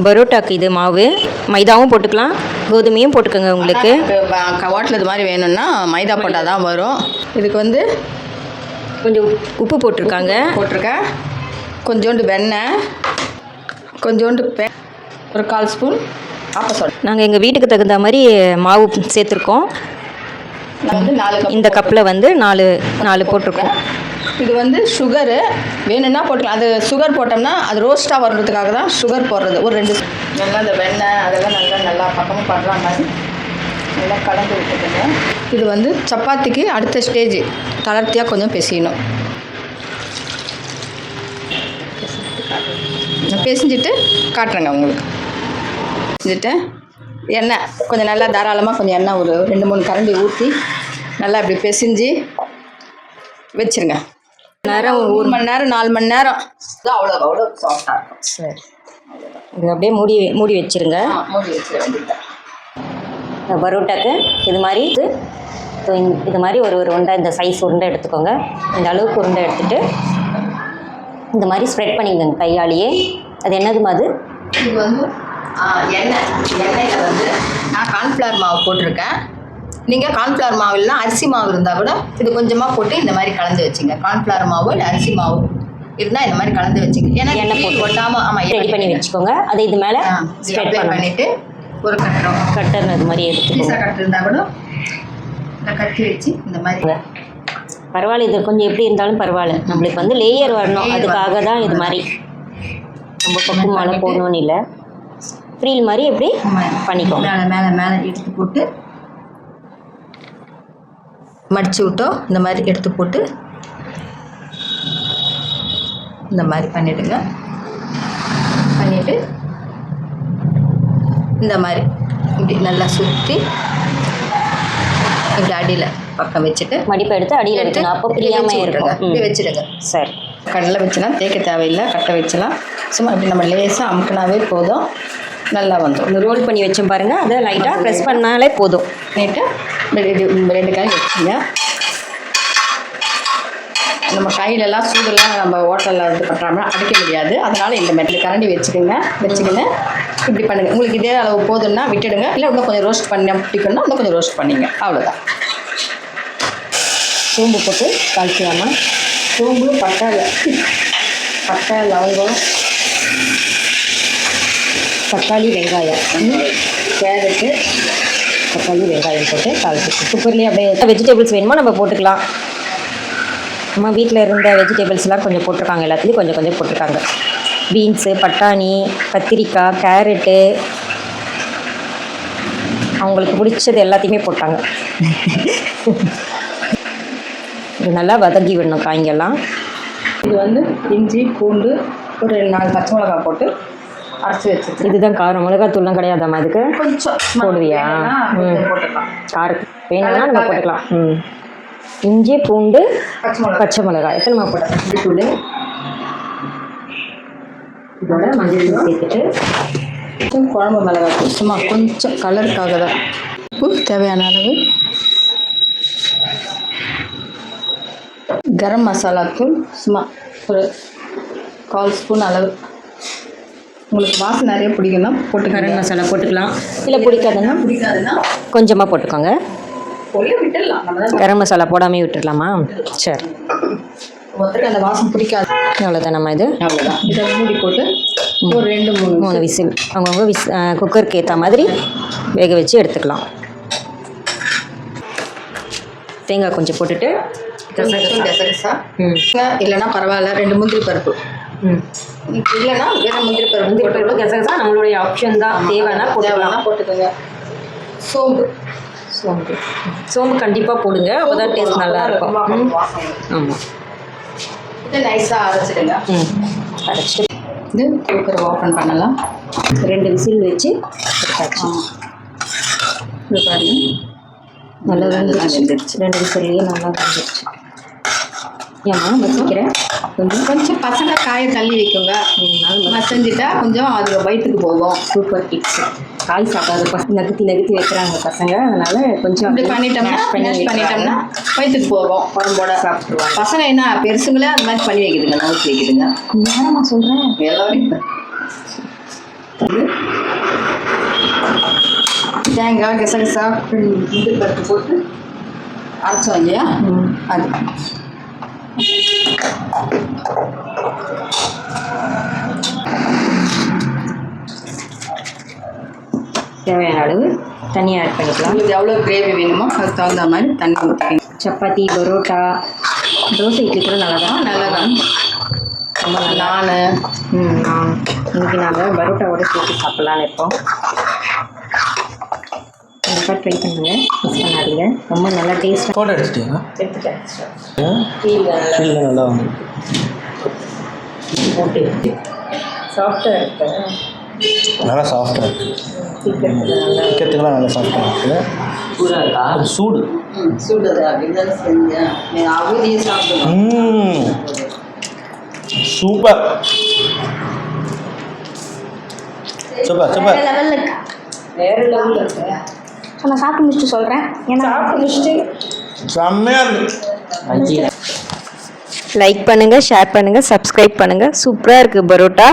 பரோட்டாக்கு இது மாவு மைதாவும் போட்டுக்கலாம், கோதுமையும் போட்டுக்கோங்க. உங்களுக்கு ஹோட்டல் இது மாதிரி வேணும்னா மைதா போட்டால் தான் வரும். இதுக்கு வந்து கொஞ்சம் உப்பு போட்டிருக்கேன். கொஞ்சோண்டு வெண்ணெய், கொஞ்சோண்டு ஒரு 1/4 ஸ்பூன் ஆப்பசோடா. நாங்கள் எங்கள் வீட்டுக்கு தகுந்த மாதிரி மாவு சேர்த்துருக்கோம். வந்து 4 இந்த கப்பில் வந்து 4 போட்டிருக்கோம். இது வந்து சுகரு வேணும்னா போட்டுக்கலாம். அது சுகர் போட்டோம்னா அது ரோஸ்ட்டாக வர்றதுக்காக தான் சுகர் போடுறது. ஒரு 2 நல்லா இந்த வெண்ணெய் அதெல்லாம் நல்லா பக்கமும் படுற மாதிரி நல்லா கலந்து விட்டுக்கோங்க. இது வந்து சப்பாத்திக்கு அடுத்த ஸ்டேஜ் தளர்த்தியாக கொஞ்சம் பிசையணும். பிசைஞ்சிட்டு காட்டுறேங்க உங்களுக்கு. பிசைஞ்சிட்டு எண்ணெய் கொஞ்சம் நல்லா தாராளமாக கொஞ்சம் எண்ணெய் ஒரு 2-3 கரண்டி ஊற்றி நல்லா இப்படி பிசைஞ்சு வச்சுருங்க. நேரம் 1 மணி நேரம் 4 மணி நேரம் அவ்வளோ சாஃப்டாக இருக்கும். சரி, இது அப்படியே மூடி வச்சுருங்க. மூடி வச்சிட வேண்டியது. பரோட்டாக்கு இது மாதிரி இது மாதிரி ஒரு உருண்டை, இந்த சைஸ் உருண்டை எடுத்துக்கோங்க. இந்த அளவுக்கு உருண்டை எடுத்துகிட்டு இந்த மாதிரி ஸ்ப்ரெட் பண்ணிக்கோங்க கையாலேயே. அது என்னதுமா அது? இது வந்து எண்ணெயில் வந்து நான் கார்ன்ஃப்ளவர் மாவு போட்டிருக்கேன். நீங்கள் கார்ன்ஃப்ளவர் மாவு இல்லைனா அரிசி மாவு இருந்தால் கூட இது கொஞ்சமாக போட்டு இந்த மாதிரி கலந்து வச்சுங்க. கார்ன்ஃப்ளவர் மாவு இல்லை அரிசி மாவு இருந்தால் இந்த மாதிரி கலந்து வச்சுங்க. ஏன்னா எண்ணெய் போட்டு கொட்டாமல் ரெடி பண்ணி வச்சுக்கோங்க. அதை இது மேலே ஸ்ப்ரெட் பண்ணிவிட்டு ஒரு கட்டர் அது மாதிரி எடுத்து கட்டு இருந்தால் கூட இந்த கட்டி வச்சு இந்த மாதிரி. பரவாயில்ல, இது கொஞ்சம் எப்படி இருந்தாலும் பரவாயில்ல, நம்மளுக்கு வந்து லேயர் வரணும், அதுக்காக தான் இது மாதிரி. ரொம்ப பக்கம் மேலே போடணும்னு இல்லை, ஃப்ரீல் மாதிரி எப்படி பண்ணிக்கோங்க. மேலே எடுத்து போட்டு மடித்து விட்டோம். இந்த மாதிரி எடுத்து போட்டு இந்த மாதிரி பண்ணிவிடுங்க. பண்ணிவிட்டு இந்த மாதிரி இப்படி நல்லா சுற்றி இப்படி அடியில் பக்கம் வச்சுட்டு மடிப்பை எடுத்து அடியில் எடுத்துங்க. அப்போ பிரியாமல் இருக்கும். இப்படி வச்சுடுங்க. சரி, கடலை வச்சுலாம் தேய்க்க தேவையில்லை, கட்டை வச்சலாம். சும்மா இப்படி நம்ம லேசாக அமுக்கினாவே போதும், நல்லா வந்துடும். இந்த ரோல் பண்ணி வச்சோம் பாருங்கள், அதை லைட்டாக ப்ரெஸ் பண்ணாலே போதும். நீட்டாக 2 காய் வச்சுங்க. நம்ம கையிலலாம் சூடெல்லாம் நம்ம ஹோட்டலில் இது பண்ணுறாமல் அடிக்க முடியாது. அதனால் இந்த மாதிரி கரண்டி வச்சுக்கின்னு இப்படி பண்ணுங்கள். உங்களுக்கு இதே அளவு போதுன்னா விட்டுடுங்க. இல்லை இன்னும் கொஞ்சம் ரோஸ்ட் பண்ண பிடிக்கணும்னா இன்னும் கொஞ்சம் ரோஸ்ட் பண்ணிங்க. அவ்வளோதான். சோம்பு போட்டு தாளிக்கலாமா? சோம்பு, பட்டை, லவங்கம், தக்காளி, வெங்காயம், கேரட்டு, தக்காளி வெங்காயம் போட்டு தாளிச்சு குக்கர்லேயே அப்படியே வெஜிடபிள்ஸ் வேணுமோ நம்ம போட்டுக்கலாம். நம்ம வீட்டில் இருந்த வெஜிடபிள்ஸ்லாம் கொஞ்சம் போட்டிருக்காங்க, எல்லாத்துலேயும் கொஞ்சம் கொஞ்சம் போட்டிருக்காங்க. பீன்ஸு, பட்டாணி, கத்திரிக்காய், கேரட்டு, அவங்களுக்கு பிடிச்சது எல்லாத்தையுமே போட்டாங்க. இது நல்லா வதங்கி விடணும் காய்ங்கெல்லாம். இது வந்து இஞ்சி, பூண்டு, ஒரு 4 பச்சை மிளகாய் போட்டு அரைச்சி வச்சுருக்கு. இதுதான் காரம், மிளகாத்தூள்லாம் கிடையாதாம்மா இதுக்கு? கொஞ்சம் போடுவியா? போட்டுக்கலாம். காரத்துக்கு வேணும்னா நம்ம போட்டுக்கலாம். இஞ்சி, பூண்டு, பச்சை மிளகாய் எத்தனை நம்ம போட்டோம்? தூள், இதோட மஞ்சள் சேர்த்துட்டு கொஞ்சம் குழம்பு மிளகாய் சும்மா கொஞ்சம் கலருக்காக தான். உப்பு தேவையான அளவு, கரம் மசாலா தூள் சும்மா ஒரு 1/4 ஸ்பூன் அளவு. உங்களுக்கு வாசம் நிறைய பிடிக்குன்னா போட்டு கரம் மசாலா போட்டுக்கலாம். இல்லை பிடிக்காதுன்னா கொஞ்சமாக போட்டுக்கோங்க. விட்டுடலாம். கரம் மசாலா போடாமே விட்டுடலாமா? சரி, ஒருத்தருக்கு அந்த வாசம் பிடிக்காது. அவ்வளோதான். நம்ம இது அவ்வளோதான். இதை மூடி போட்டு ஒரு 2-3 விசில் அவங்கவுங்க குக்கருக்கு ஏற்ற மாதிரி வேக வச்சு எடுத்துக்கலாம். தேங்காய் கொஞ்சம் போட்டுட்டு கசகசா இல்லைன்னா பரவாயில்ல, 2 முந்திரி பருப்பு, இல்லைன்னா வேறு முந்திரி பருப்பு கசகசா நம்மளுடைய ஆப்ஷன் தான். தேவைன்னா போட்டுக்கோங்க. சோம்பு கண்டிப்பாக போடுங்க, அப்போ தான் டேஸ்ட் நல்லா இருக்கும். ஆமாம், இதை நைஸாக அரைச்சிடுங்க. அரைச்சிட்டு இது குக்கரை ஓப்பன் பண்ணலாம். 2 விசில் வச்சு எடுத்தாச்சு. இது பாருங்க, நல்லா வெந்துருச்சு. 2 விசில்லையே நல்லா வெந்துருச்சு. ஏம்மா வச்சுக்கிறேன். கொஞ்சம் பசங்க காயை தள்ளி வைக்குங்க, மசஞ்சிட்டா கொஞ்சம் அது வயிற்றுக்கு போகும். Super tips. காய் சாப்பிடாத பசங்க நகர்த்தி வைக்கிறாங்க பசங்க, அதனால கொஞ்சம் அப்படி பண்ணிட்டோம்னா வயிற்றுக்கு போகும், குழம்போட சாப்பிட்டுருவாங்க பசங்க. என்ன பெருசுங்களே அது மாதிரி பண்ணி வைக்குதுங்க, நவுத்தி வைக்குதுங்க. நேரமாக சொல்கிறேன் எல்லாரும். தேங்காய் கசகசா இது பருப்பு போட்டு அரைச்சோம் இல்லையா அது தேவையான அளவு தண்ணி ஆட் பண்ணிக்கலாம். உங்களுக்கு எவ்வளோ கிரேவி வேணுமோ அதுக்கு தகுந்த மாதிரி தண்ணி ஊற்றிக்கணும். சப்பாத்தி, பரோட்டா, தோசை, இட்லி கூட நல்லா தான் ரொம்ப நல்லா நான் இன்றைக்கி நாங்கள் பரோட்டாவோட சேர்த்து சாப்பிட்லான்னு இருக்கோம். கண்டிப்பாக ட்ரை பண்ணுங்கள், மிஸ் பண்ணாதீங்க. ரொம்ப நல்லா டேஸ்ட். ஃபோட்டோ எடுத்துட்டீங்களா? எடுத்துட்டேன். ஃபீல் நல்லா வந்து போட்டு சாஃப்டாக இருக்கு. நல்லா சாஃப்டாக இருக்குது. சிக்கத்துக்கெலாம் நல்லா சாஃப்டாக இருக்குது. சூடு சூடு அப்படின்னு செஞ்சேன். அவதியை சாப்பிடுவோம். Super super super. வேறு லெவலில் இருக்கு. நான் சாப்பிட்டு முடிச்சுட்டு சொல்கிறேன். சாப்பிட்டு முடிச்சுட்டு செம்மையாக இருக்குது. லைக் பண்ணுங்கள், ஷேர் பண்ணுங்கள், சப்ஸ்கிரைப் பண்ணுங்கள். சூப்பராக இருக்குது பரோட்டா,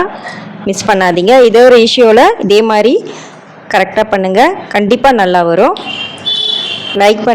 மிஸ் பண்ணாதீங்க. இதே ஒரு இஷ்யூவில் இதே மாதிரி கரெக்டாக பண்ணுங்கள், கண்டிப்பாக நல்லா வரும். லைக் பண்ண